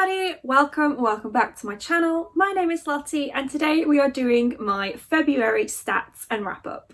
everybody, welcome back to my channel. My name is Lottie and today we are doing my February stats and wrap up.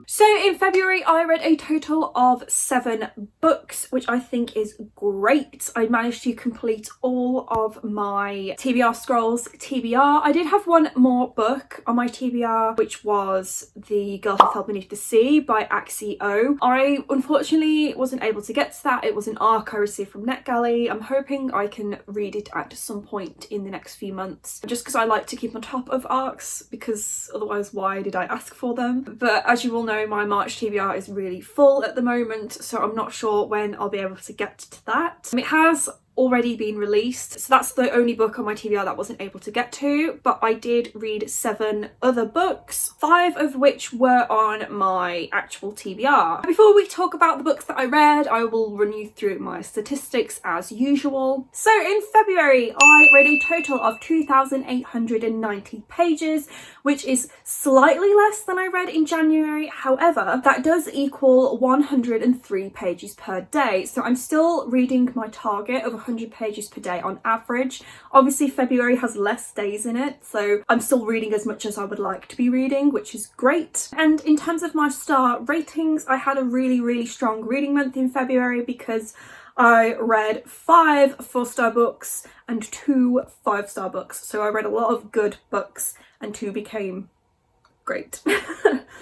So in February I read a total of 7 books, which I think is great. I managed to complete all of my TBR scrolls. TBR, I did have one more book on my TBR, which was The Girl Who Fell Beneath the Sea by Axie O. I unfortunately wasn't able to get to that. It was an ARC I received from NetGalley. I'm hoping I can read it at some point in the next few months, just because I like to keep on top of ARCs, because otherwise why did I ask for them? But as you all know, my March TBR is really full at the moment, so I'm not sure when I'll be able to get to that. It has already been released, so that's the only book on my TBR that wasn't able to get to, but I did read 7 other books, 5 of which were on my actual TBR. Before we talk about the books that I read, I will run you through my statistics as usual. So in February I read a total of 2,890 pages, which is slightly less than I read in January. However, that does equal 103 pages per day, so I'm still reading my target of 100 pages per day on average. Obviously February has less days in it, so I'm still reading as much as I would like to be reading, which is great. And in terms of my star ratings, I had a really strong reading month in February because I read 5 4-star books and 2 5-star books, so I read a lot of good books and 2 became great.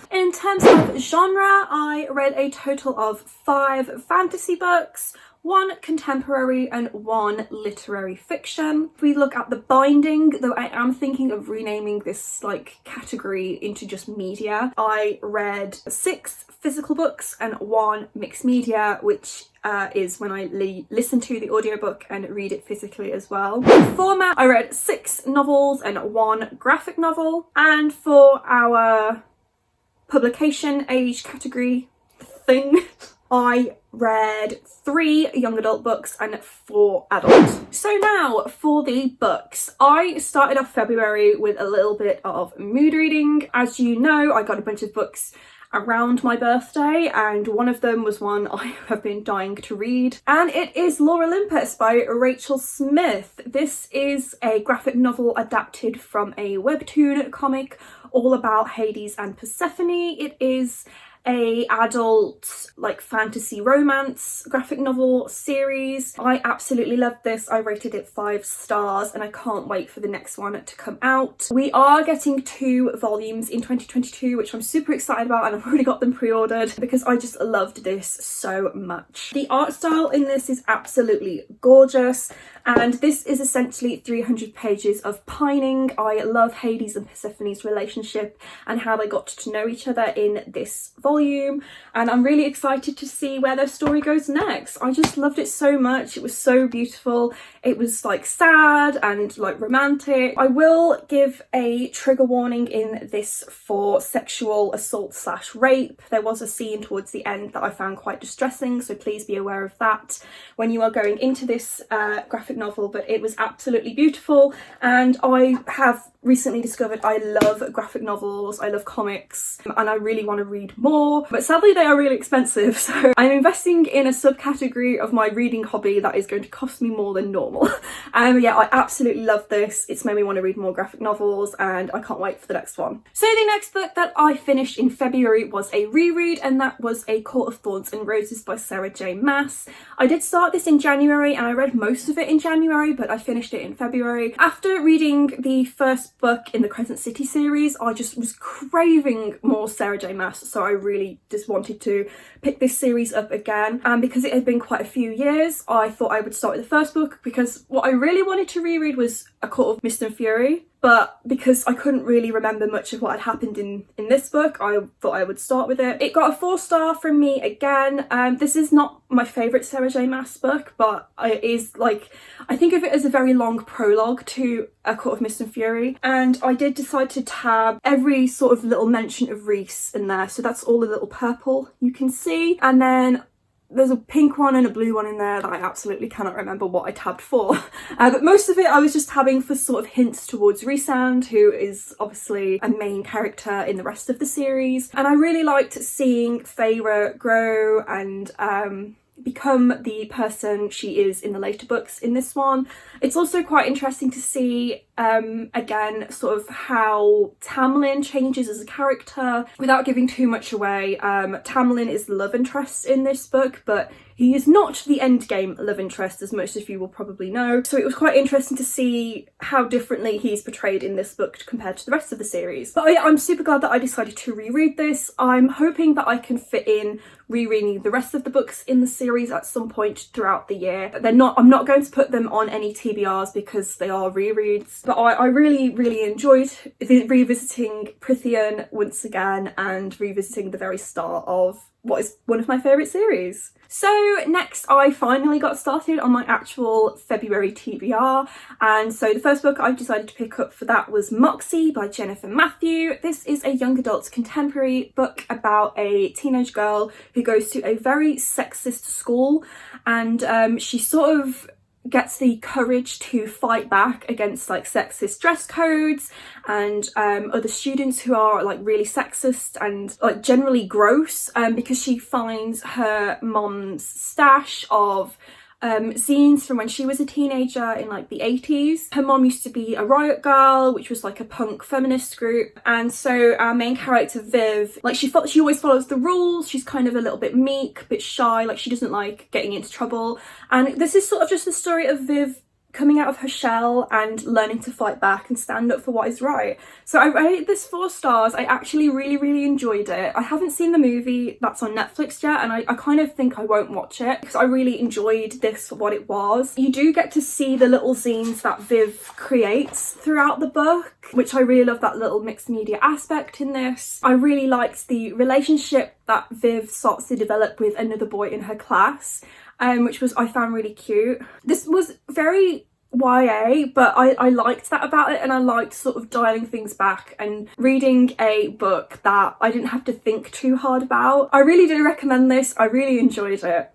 In terms of genre, I read a total of 5 fantasy books, 1 contemporary and 1 literary fiction. If we look at the binding, though I am thinking of renaming this category into just media, I read 6 physical books and 1 mixed media, which is when I listen to the audiobook and read it physically as well. For format, I read 6 novels and 1 graphic novel, and for our publication age category thing, I read 3 young adult books and 4 adult. So now for the books. I started off February with a little bit of mood reading. As you know, I got a bunch of books around my birthday, and one of them was one I have been dying to read, and it is Olympus by Rachel Smythe. This is a graphic novel adapted from a webtoon comic all about Hades and Persephone. It is a adult fantasy romance graphic novel series. I absolutely loved this. I rated it 5 stars and I can't wait for the next one to come out. We are getting 2 volumes in 2022, which I'm super excited about, and I've already got them pre-ordered because I just loved this so much. The art style in this is absolutely gorgeous, and this is essentially 300 pages of pining. I love Hades and Persephone's relationship and how they got to know each other in this volume, and I'm really excited to see where their story goes next. I just loved it so much. It was so beautiful. It was sad and romantic. I will give a trigger warning in this for sexual assault / rape. There was a scene towards the end that I found quite distressing, so please be aware of that when you are going into this graphic novel, but it was absolutely beautiful, and I have recently discovered I love graphic novels, I love comics, and I really want to read more, but sadly they are really expensive, so I'm investing in a subcategory of my reading hobby that is going to cost me more than normal. Yeah, I absolutely love this. It's made me want to read more graphic novels and I can't wait for the next one. So the next book that I finished in February was a reread, and that was A Court of Thorns and Roses by Sarah J. Maas. I did start this in January and I read most of it in January, but I finished it in February. After reading the first book in the Crescent City series, I just was craving more Sarah J. Maas, so I really just wanted to pick this series up again, and because it had been quite a few years, I thought I would start with the first book, because what I really wanted to reread was A Court of Mist and Fury, but because I couldn't really remember much of what had happened in this book, I thought I would start with it. It got a 4-star from me again. This is not my favourite Sarah J. Maas book, but it is I think of it as a very long prologue to A Court of Mist and Fury, and I did decide to tab every sort of little mention of Reese in there, so that's all the little purple you can see, and then there's a pink one and a blue one in there that I absolutely cannot remember what I tabbed for. But most of it I was just tabbing for sort of hints towards Rhysand, who is obviously a main character in the rest of the series. And I really liked seeing Feyre grow and become the person she is in the later books in this one. It's also quite interesting to see again sort of how Tamlin changes as a character without giving too much away. Tamlin is the love interest in this book, but he is not the endgame love interest, as most of you will probably know. So it was quite interesting to see how differently he's portrayed in this book compared to the rest of the series. But I'm super glad that I decided to reread this. I'm hoping that I can fit in rereading the rest of the books in the series at some point throughout the year. I'm not going to put them on any TBRs because they are rereads. But I really enjoyed revisiting Prythian once again and revisiting the very start of what is one of my favourite series. So next I finally got started on my actual February TBR, and so the first book I decided to pick up for that was Moxie by Jennifer Mathieu. This is a young adult contemporary book about a teenage girl who goes to a very sexist school, and she sort of gets the courage to fight back against like sexist dress codes and other students who are like really sexist and like generally gross, because she finds her mom's stash of zines from when she was a teenager in like the 80s. Her mom used to be a Riot Girl, which was like a punk feminist group, and so our main character Viv, like she always follows the rules. She's kind of a little bit meek, a bit shy, like she doesn't like getting into trouble, and this is sort of just the story of Viv coming out of her shell and learning to fight back and stand up for what is right. So I rated this 4 stars. I actually really enjoyed it. I haven't seen the movie that's on Netflix yet, and I kind of think I won't watch it because I really enjoyed this for what it was. You do get to see the little zines that Viv creates throughout the book, which I really love, that little mixed media aspect in this. I really liked the relationship that Viv starts to develop with another boy in her class, which I found really cute. This was very YA, but I liked that about it, and I liked sort of dialing things back and reading a book that I didn't have to think too hard about. I really do recommend this. I really enjoyed it.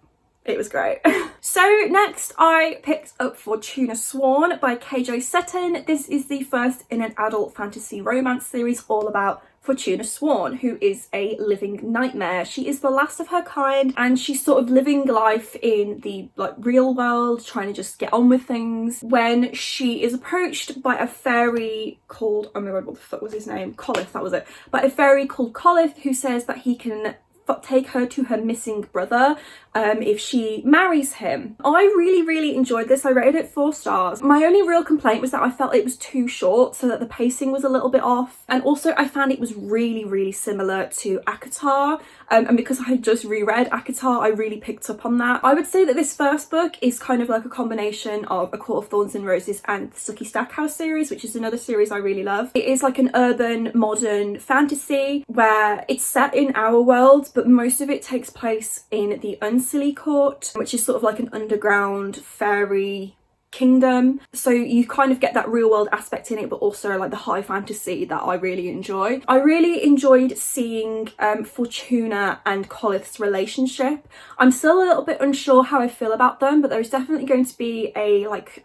It was great. So next I picked up Fortuna Swan by KJ Sutton. This is the first in an adult fantasy romance series all about Tuna Swan, who is a living nightmare. She is the last of her kind, and she's sort of living life in the like real world, trying to just get on with things, when she is approached by a fairy called, oh my god, what the fuck was his name? Colith, that was it. By a fairy called Colith, who says that he can take her to her missing brother if she marries him. I really enjoyed this. I rated it 4 stars. My only real complaint was that I felt it was too short, so that the pacing was a little bit off, and also I found it was really similar to ACOTAR, and because I had just reread ACOTAR, I really picked up on that. I would say that this first book is kind of like a combination of A Court of Thorns and Roses and the Suki Stackhouse series, which is another series I really love. It is like an urban modern fantasy where it's set in our world, but most of it takes place in the Unsilly Court, which is sort of like an underground fairy kingdom. So you kind of get that real world aspect in it, but also like the high fantasy that I really enjoy. I really enjoyed seeing Fortuna and Colith's relationship. I'm still a little bit unsure how I feel about them, but there's definitely going to be a like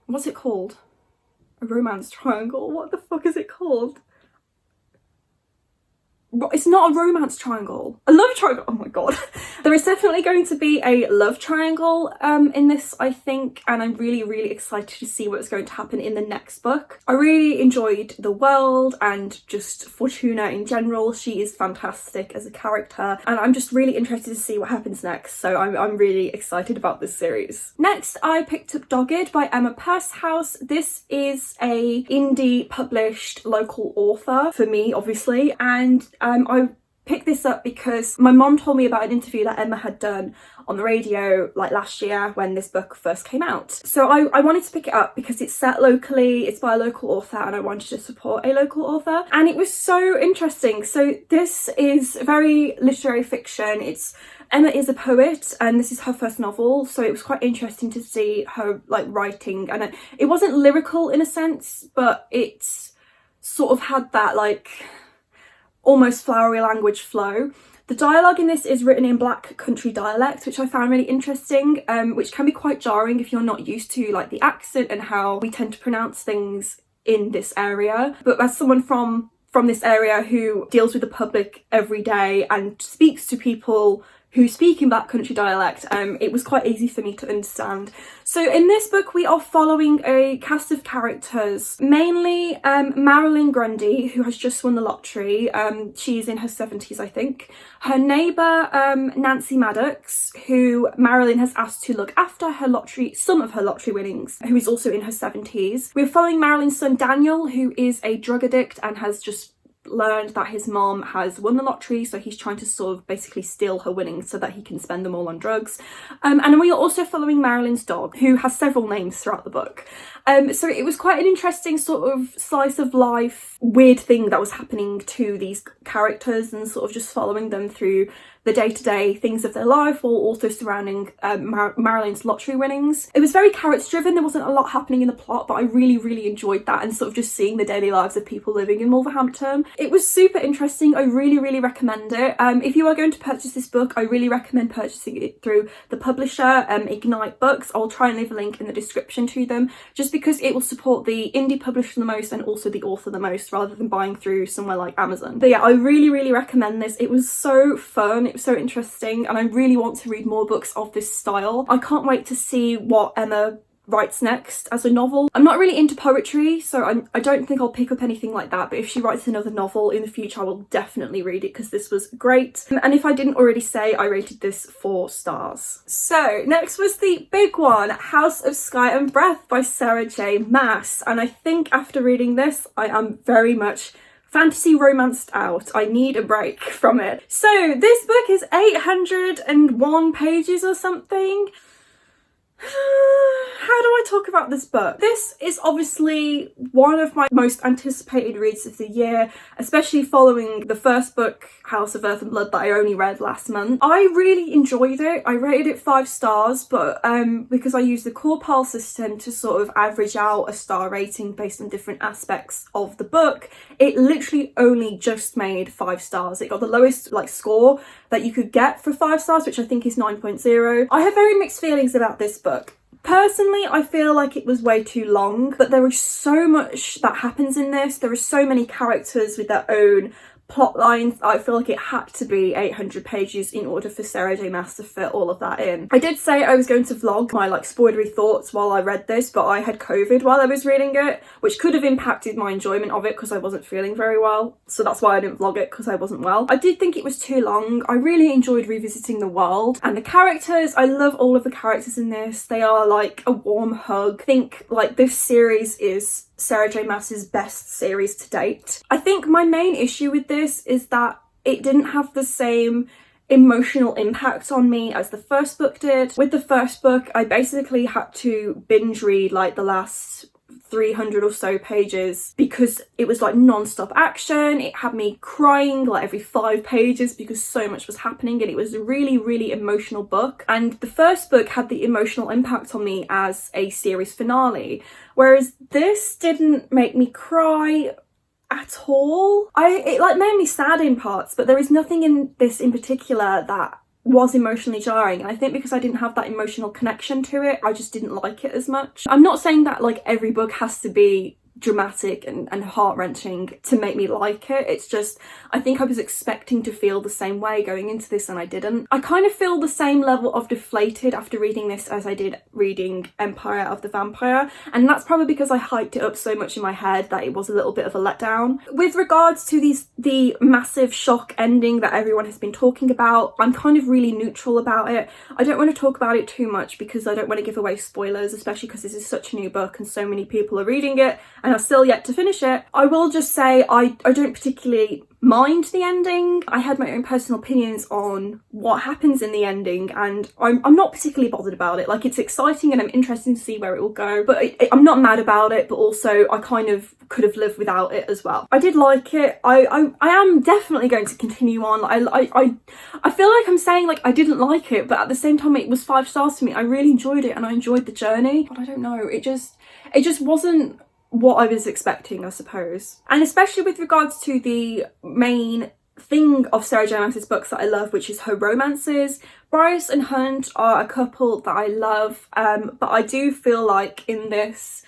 what's it called? A romance triangle? What the fuck is it called? It's not a romance triangle, a love triangle. Oh my god. There is definitely going to be a love triangle in this, I think, and I'm really excited to see what's going to happen in the next book. I really enjoyed the world and just Fortuna in general. She is fantastic as a character, and I'm just really interested to see what happens next, so I'm really excited about this series. Next I picked up Dogged by Emma Purshouse. This is a indie published local author for me, obviously, and I picked this up because my mom told me about an interview that Emma had done on the radio like last year when this book first came out. So I wanted to pick it up because it's set locally, it's by a local author, and I wanted to support a local author, and it was so interesting. So this is very literary fiction. Emma is a poet, and this is her first novel, so it was quite interesting to see her like writing, and it wasn't lyrical in a sense, but it's sort of had that like almost flowery language flow The dialogue in this is written in Black country dialect, which I found really interesting, which can be quite jarring if you're not used to like the accent and how we tend to pronounce things in this area. But as someone from this area who deals with the public every day and speaks to people who speak in Black country dialect, it was quite easy for me to understand. So in this book we are following a cast of characters, mainly Marilyn Grundy, who has just won the lottery. She's in her 70s, I think. Her neighbour Nancy Maddox, who Marilyn has asked to look after some of her lottery winnings, who is also in her 70s. We're following Marilyn's son Daniel, who is a drug addict and has just learned that his mom has won the lottery, so he's trying to sort of basically steal her winnings so that he can spend them all on drugs. And we are also following Marilyn's dog, who has several names throughout the book. So it was quite an interesting sort of slice of life weird thing that was happening to these characters, and sort of just following them through the day-to-day things of their life, while also surrounding Marilyn's lottery winnings. It was very character driven. There wasn't a lot happening in the plot, but I really enjoyed that, and sort of just seeing the daily lives of people living in Wolverhampton. It was super interesting. I really recommend it. If you are going to purchase this book, I really recommend purchasing it through the publisher, Ignite Books. I'll try and leave a link in the description to them, just because it will support the indie publisher the most and also the author the most, rather than buying through somewhere like Amazon. But yeah, I really recommend this. It was so fun. It was so interesting, and I really want to read more books of this style. I can't wait to see what Emma writes next as a novel. I'm not really into poetry, so I don't think I'll pick up anything like that, but if she writes another novel in the future I will definitely read it, because this was great. And if I didn't already say, I rated this 4 stars. So next was the big one, House of Sky and Breath by Sarah J Maas, and I think after reading this I am very much fantasy romanced out. I need a break from it. So this book is 801 pages or something. How do I talk about this book? This is obviously one of my most anticipated reads of the year, especially following the first book, House of Earth and Blood, that I only read last month. I really enjoyed it. I rated it 5 stars, but because I used the core pile system to sort of average out a star rating based on different aspects of the book, it literally only just made 5 stars. It got the lowest score that you could get for 5 stars, which I think is 9.0. I have very mixed feelings about this book. Personally, I feel like it was way too long, but there is so much that happens in this. There are so many characters with their own plot lines. I feel like it had to be 800 pages in order for Sarah J Maas to fit all of that in. I did say I was going to vlog my spoilery thoughts while I read this, but I had COVID while I was reading it, which could have impacted my enjoyment of it because I wasn't feeling very well. So that's why I didn't vlog it, because I wasn't well. I did think it was too long. I really enjoyed revisiting the world and the characters. I love all of the characters in this. They are like a warm hug. I think this series is Sarah J Maas's best series to date. I think my main issue with this is that it didn't have the same emotional impact on me as the first book did. With the first book, I basically had to binge read the last 300 or so pages because it was non-stop action. It had me crying every 5 pages because so much was happening, and it was a really emotional book. And the first book had the emotional impact on me as a series finale, whereas this didn't make me cry at all. It made me sad in parts, but there is nothing in this in particular that was emotionally jarring, and I think because I didn't have that emotional connection to it, I just didn't like it as much. I'm not saying that every book has to be dramatic and heart-wrenching to make me like it. It's just I think I was expecting to feel the same way going into this and I didn't. I kind of feel the same level of deflated after reading this as I did reading Empire of the Vampire, and that's probably because I hyped it up so much in my head that it was a little bit of a letdown. With regards to the massive shock ending that everyone has been talking about, I'm kind of really neutral about it. I don't want to talk about it too much because I don't want to give away spoilers, especially because this is such a new book and so many people are reading it and are still yet to finish it. I will just say I don't particularly mind the ending. I had my own personal opinions on what happens in the ending, and I'm not particularly bothered about it. It's exciting and I'm interested to see where it will go, but I'm not mad about it, but also I kind of could have lived without it as well. I did like it. I am definitely going to continue on. I feel like I'm saying I didn't like it, but at the same time it was 5 stars to me. I really enjoyed it and I enjoyed the journey, but I don't know, it just wasn't what I was expecting, I suppose. And especially with regards to the main thing of Sarah J Maas's books that I love, which is her romances. Bryce and Hunt are a couple that I love, but I do feel like in this,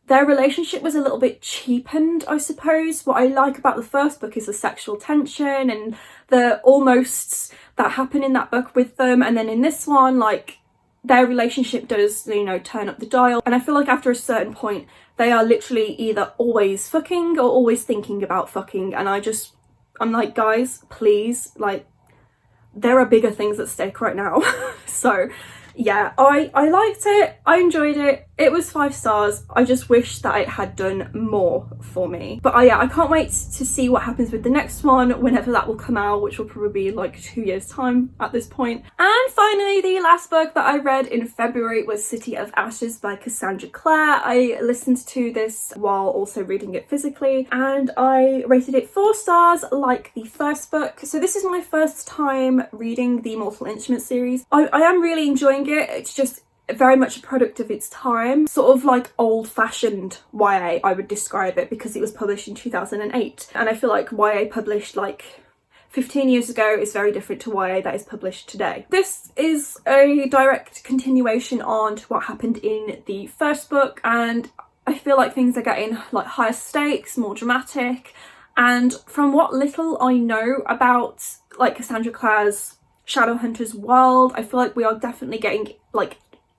their relationship was a little bit cheapened, I suppose. What I like about the first book is the sexual tension and the almosts that happen in that book with them, and then in this one, like, their relationship does, you know, turn up the dial, and I feel like after a certain point they are literally either always fucking or always thinking about fucking, and I'm like, guys, please, like, there are bigger things at stake right now. So yeah, I liked it, I enjoyed it, it was 5 stars. I just wish that it had done more for me. But yeah, I can't wait to see what happens with the next one, whenever that will come out, which will probably be like 2 years time at this point. And finally, the last book that I read in February was City of Ashes by Cassandra Clare. I listened to this while also reading it physically, and I rated it 4 stars like the first book. So this is my first time reading the Mortal Instruments series. I am really enjoying it. It's just very much a product of its time, sort of like old-fashioned YA, I would describe it, because it was published in 2008, and I feel like YA published like 15 years ago is very different to YA that is published today. This is a direct continuation on to what happened in the first book, and I feel like things are getting like higher stakes, more dramatic, and from what little I know about like Cassandra Clare's Shadowhunters world, I feel like we are definitely getting like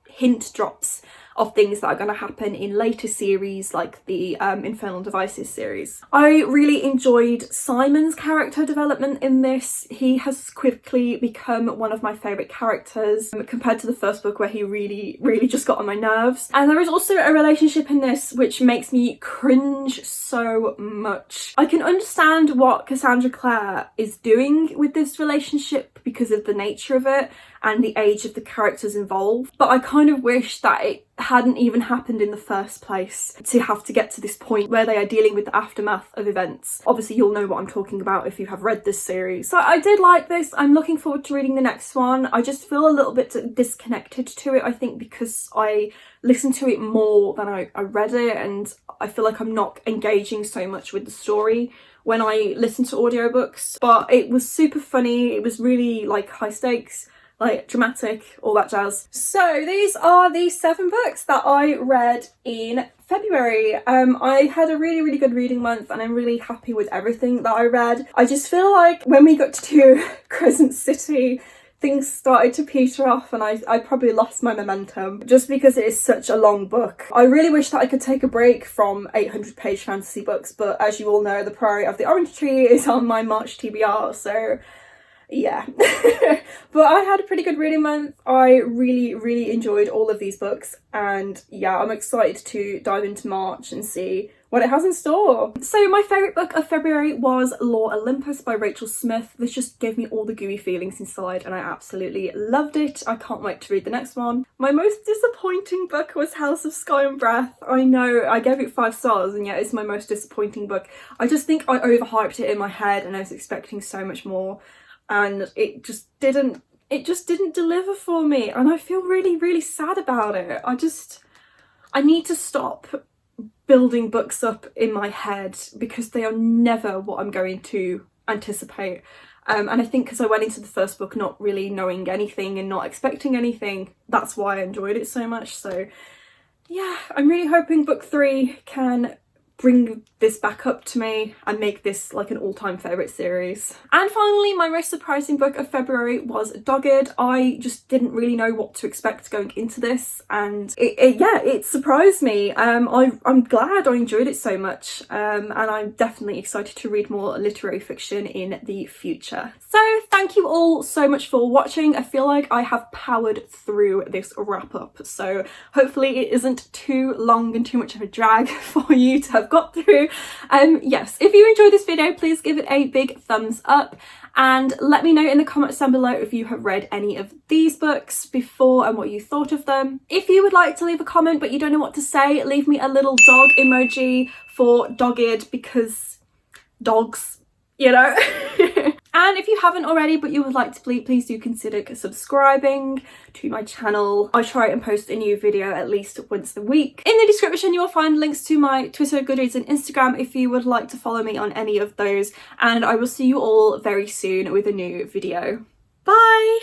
hint drops of things that are going to happen in later series, like the Infernal Devices series. I really enjoyed Simon's character development in this. He has quickly become one of my favourite characters compared to the first book, where he really just got on my nerves. And there is also a relationship in this which makes me cringe so much. I can understand what Cassandra Clare is doing with this relationship because of the nature of it and the age of the characters involved, but I kind of wish that it hadn't even happened in the first place to have to get to this point where they are dealing with the aftermath of events. Obviously you'll know what I'm talking about if you have read this series. So I did like this. I'm looking forward to reading the next one. I just feel a little bit disconnected to it, I think, because I listened to it more than I read it, and I feel like I'm not engaging so much with the story when I listen to audiobooks. But it was super funny, it was really like high stakes, like dramatic, all that jazz. So these are the 7 books that I read in February. I had a really good reading month, and I'm really happy with everything that I read. I just feel like when we got to Crescent City, things started to peter off, and I probably lost my momentum just because it is such a long book. I really wish that I could take a break from 800-page fantasy books, but as you all know, the Priory of the Orange Tree is on my March TBR, so yeah. But I had a pretty good reading month. I really enjoyed all of these books, and yeah, I'm excited to dive into March and see what it has in store. So my favourite book of February was Lore Olympus by Rachel Smythe. This just gave me all the gooey feelings inside, and I absolutely loved it. I can't wait to read the next one. My most disappointing book was House of Sky and Breath. I know, I gave it 5 stars, and yet it's my most disappointing book. I just think I overhyped it in my head, and I was expecting so much more, and it just didn't deliver for me, and I feel really sad about it. I need to stop building books up in my head, because they are never what I'm going to anticipate. And I think because I went into the first book not really knowing anything and not expecting anything, that's why I enjoyed it so much. So yeah, I'm really hoping book 3 can bring this back up to me and make this like an all-time favourite series. And finally, my most surprising book of February was Dogged. I just didn't really know what to expect going into this, and it surprised me. I'm glad I enjoyed it so much, and I'm definitely excited to read more literary fiction in the future. So thank you all so much for watching. I feel like I have powered through this wrap up, so hopefully it isn't too long and too much of a drag for you to have got through. Yes, if you enjoyed this video, please give it a big thumbs up, and let me know in the comments down below if you have read any of these books before and what you thought of them. If you would like to leave a comment but you don't know what to say, leave me a little dog emoji for Dogged, because dogs, you know. And if you haven't already but you would like to please do consider subscribing to my channel. I try and post a new video at least once a week. In the description you will find links to my Twitter, Goodreads and Instagram if you would like to follow me on any of those, and I will see you all very soon with a new video. Bye!